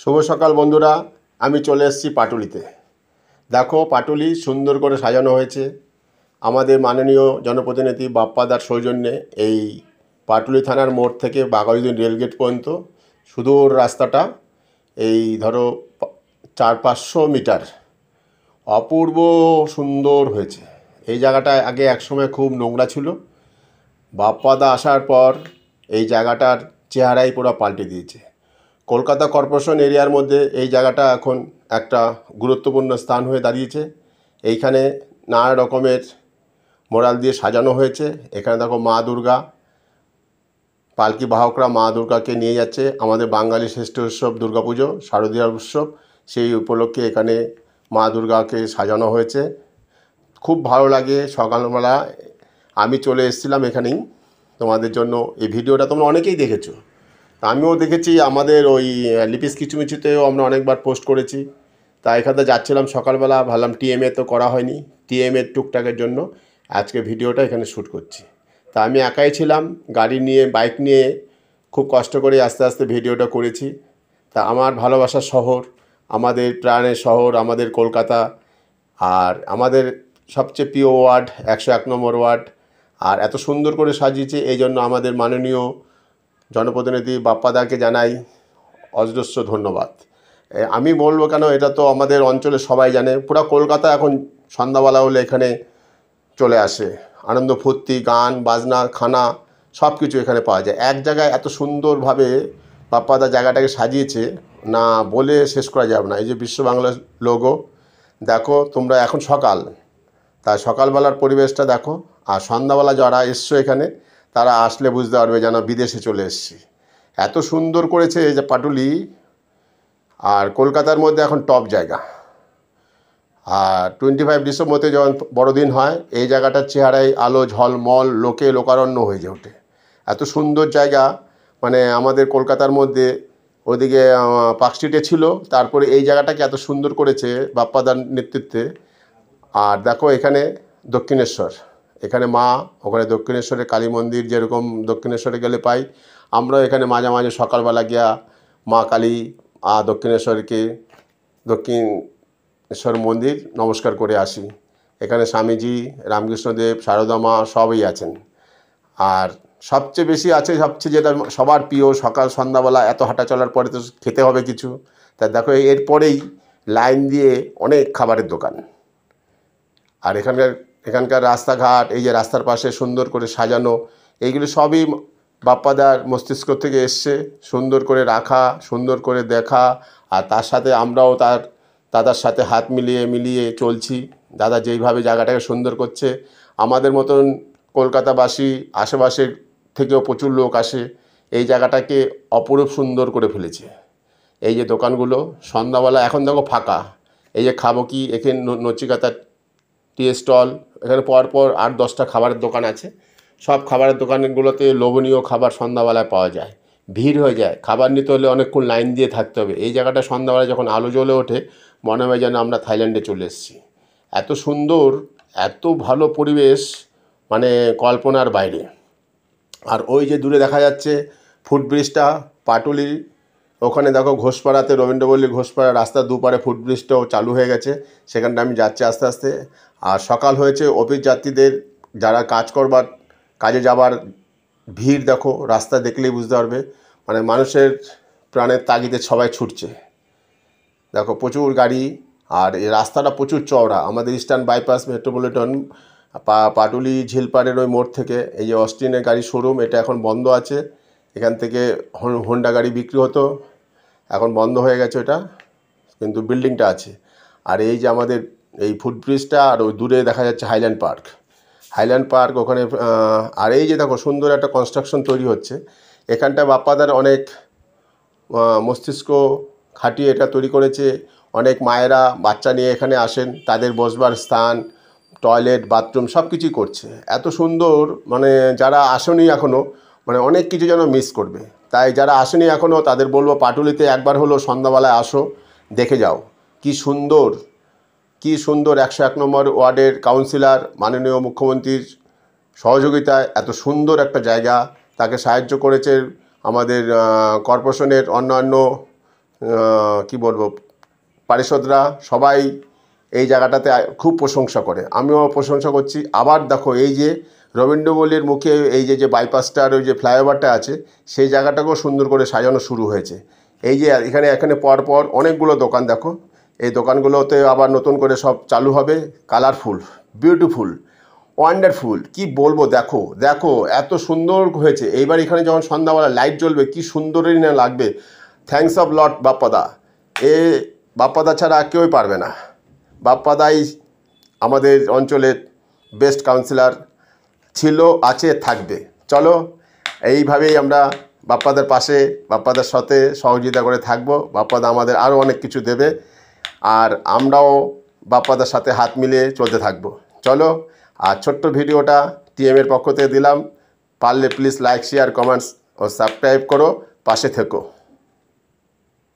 শুভ সকাল বন্ধুরা, আমি চলে এসেছি পাটুলিতে। দেখো পাটুলি সুন্দর করে সাজানো হয়েছে। আমাদের মাননীয় জনপ্রতিনিধি বাপ্পাদার সৌজন্যে এই পাটুলি থানার মোড় থেকে বাঘাযতীন রেলগেট পর্যন্ত সুদূর রাস্তাটা এই ধরো 400-500 মিটার অপূর্ব সুন্দর হয়েছে। এই জায়গাটা আগে একসময় খুব নোংরা ছিল। বাপ্পাদা আসার পর এই জায়গাটার চেহারাই পুরো পাল্টে দিয়েছে। কলকাতা কর্পোরেশন এরিয়ার মধ্যে এই জায়গাটা এখন একটা গুরুত্বপূর্ণ স্থান হয়ে দাঁড়িয়েছে। এইখানে নানা রকমের মোরাল দিয়ে সাজানো হয়েছে। এখানে দেখো মা দুর্গা, পালকি বাহকরা মা দুর্গাকে নিয়ে যাচ্ছে। আমাদের বাঙালি শ্রেষ্ঠ উৎসব দুর্গাপুজো, শারদীয় উৎসব, সেই উপলক্ষে এখানে মা দুর্গাকে সাজানো হয়েছে। খুব ভালো লাগে। সকালবেলা আমি চলে এসেছিলাম এখানেই তোমাদের জন্য। এই ভিডিওটা তোমরা অনেকেই দেখেছো, আমিও দেখেছি। আমাদের ওই লিপিস কিচুমিচুতেও আমরা অনেকবার পোস্ট করেছি। তা এখানে যাচ্ছিলাম সকালবেলা, ভাবলাম টিএমএ তো করা হয়নি, টিএমএর টুকটাকের জন্য আজকে ভিডিওটা এখানে শ্যুট করছি। তা আমি একাই ছিলাম, গাড়ি নিয়ে বাইক নিয়ে খুব কষ্ট করে আস্তে আস্তে ভিডিওটা করেছি। তা আমার ভালোবাসার শহর, আমাদের প্রাণের শহর, আমাদের কলকাতা, আর আমাদের সবচেয়ে প্রিয় ওয়ার্ড 101 নম্বর ওয়ার্ড, আর এত সুন্দর করে সাজিয়েছে। এই জন্য আমাদের মাননীয় জনপ্রতিনিধি বাপ্পাদাকে জানাই অজস্র ধন্যবাদ। আমি বলবো কেন, এটা তো আমাদের অঞ্চলে সবাই জানে। পুরো কলকাতা এখন সন্ধ্যাবেলা হলে এখানে চলে আসে। আনন্দ ফুর্তি, গান বাজনা, খানা সব কিছু এখানে পাওয়া যায়। এক জায়গায় এত সুন্দরভাবে বাপ্পাদা জায়গাটাকে সাজিয়েছে, না বলে শেষ করা যাবে না। এই যে বিশ্ব বাংলার লোগো দেখো তোমরা, এখন সকাল, তাই সকালবেলার পরিবেশটা দেখো। আর সন্ধ্যাবেলা যারা এসছো এখানে, তারা আসলে বুঝতে পারবে যেন বিদেশে চলে এসেছি। এত সুন্দর করেছে এই যে পাটুলি, আর কলকাতার মধ্যে এখন টপ জায়গা। আর 25 ডিসেম্বরতে যখন বড়দিন হয়, এই জায়গাটার চেহারায় আলো ঝলমল, লোকে লোকারণ্য হয়ে যায় ওঠে। এত সুন্দর জায়গা, মানে আমাদের কলকাতার মধ্যে ওদিকে পার্ক স্ট্রিটে ছিল, তারপরে এই জায়গাটাকে এত সুন্দর করেছে বাপ্পাদার নেতৃত্বে। আর দেখো এখানে দক্ষিণেশ্বর, এখানে মা, ওখানে দক্ষিণেশ্বরে কালী মন্দির, যেরকম দক্ষিণেশ্বরে গেলে পাই, আমরাও এখানে মাঝে মাঝে সকালবেলা গিয়া মা কালী আর দক্ষিণেশ্বরকে, দক্ষিণেশ্বর মন্দির নমস্কার করে আসি। এখানে স্বামীজি, রামকৃষ্ণদেব, শারদা মা সবই আছেন। আর সবচেয়ে বেশি আছে, সবচেয়ে যেটা সবার প্রিয়, সকাল সন্ধ্যাবেলা এত হাঁটা চলার পরে তো খেতে হবে কিছু। তা দেখো এরপরেই লাইন দিয়ে অনেক খাবারের দোকান। আর এখানকার রাস্তাঘাট, এই যে রাস্তার পাশে সুন্দর করে সাজানো, এইগুলো সবই বাপ্পাদার মস্তিষ্ক থেকে এসছে। সুন্দর করে রাখা, সুন্দর করে দেখা, আর তার সাথে আমরাও দাদার সাথে হাত মিলিয়ে চলছি। দাদা যেইভাবে জায়গাটাকে সুন্দর করছে, আমাদের মতন কলকাতাবাসী আশেপাশের থেকেও প্রচুর লোক আসে। এই জায়গাটাকে অপরূপ সুন্দর করে ফেলেছে। এই যে দোকানগুলো সন্ধ্যাবেলা এখন দেখো ফাঁকা। এই যে খাবো কি, এখানে নচিকাতা টি স্টল, এখানে পরপর 8-10টা খাবারের দোকান আছে। সব খাবারের দোকানগুলোতে লোভনীয় খাবার সন্ধ্যাবেলায় পাওয়া যায়। ভিড় হয়ে যায়, খাবার নিতে হলে অনেকক্ষণ লাইন দিয়ে থাকতে হবে। এই জায়গাটা সন্ধ্যাবেলায় যখন আলো জ্বলে ওঠে, মনে হয় যেন আমরা থাইল্যান্ডে চলে এসেছি। এত সুন্দর, এত ভালো পরিবেশ, মানে কল্পনার বাইরে। আর ওই যে দূরে দেখা যাচ্ছে ফুটব্রিজটা পাটুলি, ওখানে দেখো ঘোষপাড়াতে, রবীন্দ্রপল্লী ঘোষপাড়া রাস্তার দুপারে ফুটব্রিজটাও চালু হয়ে গেছে। সেখানটা আমি যাচ্ছি আস্তে আস্তে। আর সকাল হয়েছে, অফিস যাত্রীদের যারা কাজে যাবার ভিড় দেখো, রাস্তা দেখলেই বুঝতে পারবে। মানে মানুষের প্রাণের তাগিদে সবাই ছুটছে। দেখো প্রচুর গাড়ি, আর এই রাস্তাটা প্রচুর চওড়া। আমাদের ইস্টার্ন বাইপাস মেট্রোপলিটন পাটুলি ঝিলপাড়ের ওই মোড় থেকে, এই যে অস্টিনের গাড়ি শোরুম, এটা এখন বন্ধ আছে। এখান থেকে হোন্ডা গাড়ি বিক্রি হতো, এখন বন্ধ হয়ে গেছে এটা, কিন্তু বিল্ডিংটা আছে। আর এই যে আমাদের এই ফুটব্রিজটা, আর ওই দূরে দেখা যাচ্ছে হাইল্যান্ড পার্ক ওখানে। আর এই যে দেখো সুন্দর একটা কনস্ট্রাকশন তৈরি হচ্ছে। এখানটা বাপ্পাদার অনেক মস্তিষ্ক খাটিয়ে এটা তৈরি করেছে। অনেক মায়েরা বাচ্চা নিয়ে এখানে আসেন, তাদের বসবার স্থান, টয়লেট, বাথরুম সব কিছুই করছে। এত সুন্দর, মানে যারা আসেনি এখনও, মানে অনেক কিছু যেন মিস করবে। তাই যারা আসেনি এখনও, তাদের বলবো পাটুলিতে একবার হলো সন্ধ্যাবেলায় আসো, দেখে যাও। কি সুন্দর 101 নম্বর ওয়ার্ডের কাউন্সিলর মাননীয় মুখ্যমন্ত্রীর সহযোগিতায় এত সুন্দর একটা জায়গা, তাকে সাহায্য করেছে আমাদের কর্পোরেশনের অন্যান্য কি বলবো, পারিষদরা সবাই এই জায়গাটাতে খুব প্রশংসা করে, আমিও প্রশংসা করছি। আবার দেখো এই যে রবীন্দ্রপল্লীর মুখে এই যে বাইপাসটার ওই যে ফ্লাইওভারটা আছে, সেই জায়গাটাকেও সুন্দর করে সাজানো শুরু হয়েছে। এই যে এখানে পরপর অনেকগুলো দোকান দেখো, এই দোকানগুলোতে আবার নতুন করে সব চালু হবে। কালারফুল, বিউটিফুল, ওয়ান্ডারফুল, কি বলবো। দেখো দেখো এত সুন্দর হয়েছে। এইবার এখানে যখন সন্ধ্যাবেলা লাইট জ্বলবে কি সুন্দরই না লাগবে। থ্যাঙ্কস অফ লট বাপ্পাদা, এ বাপ্পাদা ছাড়া কেউই পারবে না। বাপ্পাদাই আমাদের অঞ্চলের বেস্ট কাউন্সিলর ছিল, আছে, থাকবে। চলো এইভাবেই আমরা বাপ্পাদার পাশে, বাপ্পাদার সাথে সহযোগিতা করে থাকবো। বাপ্পাদা আমাদের আরও অনেক কিছু দেবে, আর আমরাও বাপ্পাদার সাথে হাত মিলিয়ে চলতে থাকবো। চলো, আর ছোট্ট ভিডিওটা টিএমের পক্ষ থেকে দিলাম। পারলে প্লিজ লাইক, শেয়ার, কমেন্টস ও সাবস্ক্রাইব করো, পাশে থেকো।